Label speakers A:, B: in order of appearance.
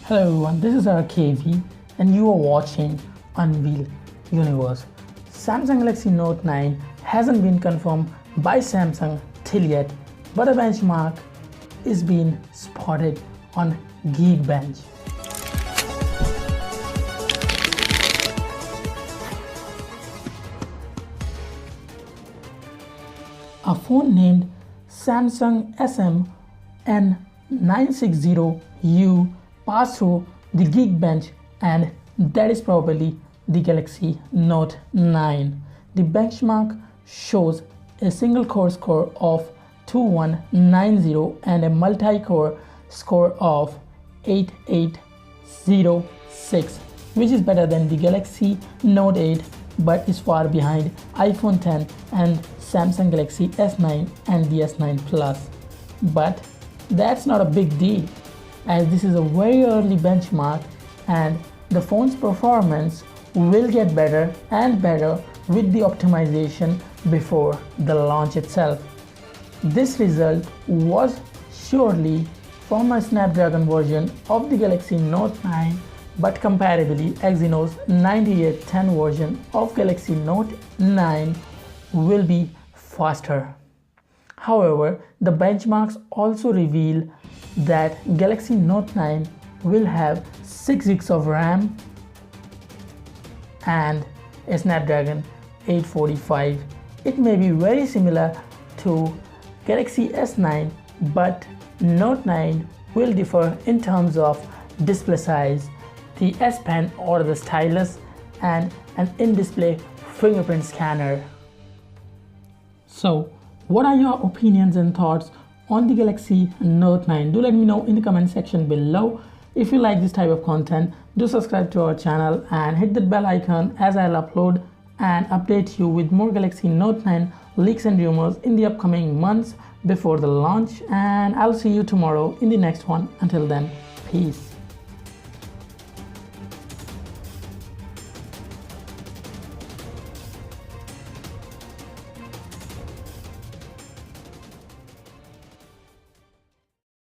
A: Hello everyone, this is RKV and you are watching Unveil Universe. Samsung Galaxy Note 9 hasn't been confirmed by Samsung till yet, but a benchmark is being spotted on Geekbench. A phone named Samsung SM-N960U passed through the Geekbench, and that is probably the Galaxy Note 9. The benchmark shows a single core score of 2190 and a multi-core score of 8806, which is better than the Galaxy Note 8 but is far behind iPhone 10 and Samsung Galaxy S9 and the S9 Plus. But that's not a big deal, as this is a very early benchmark and the phone's performance will get better and better with the optimization before the launch itself. This result was surely from a Snapdragon version of the Galaxy Note 9, but comparably Exynos 9810 version of Galaxy Note 9 will be faster. However, the benchmarks also reveal that Galaxy Note 9 will have 6 GB of RAM and a Snapdragon 845. It may be very similar to Galaxy S9, but Note 9 will differ in terms of display size, the S Pen or the stylus, and an in-display fingerprint scanner. So, what are your opinions and thoughts on the Galaxy Note 9? Do let me know in the comment section below. If you like this type of content, do subscribe to our channel and hit that bell icon, as I'll upload and update you with more Galaxy Note 9 leaks and rumors in the upcoming months before the launch. And I'll see you tomorrow in the next one. Until then, peace.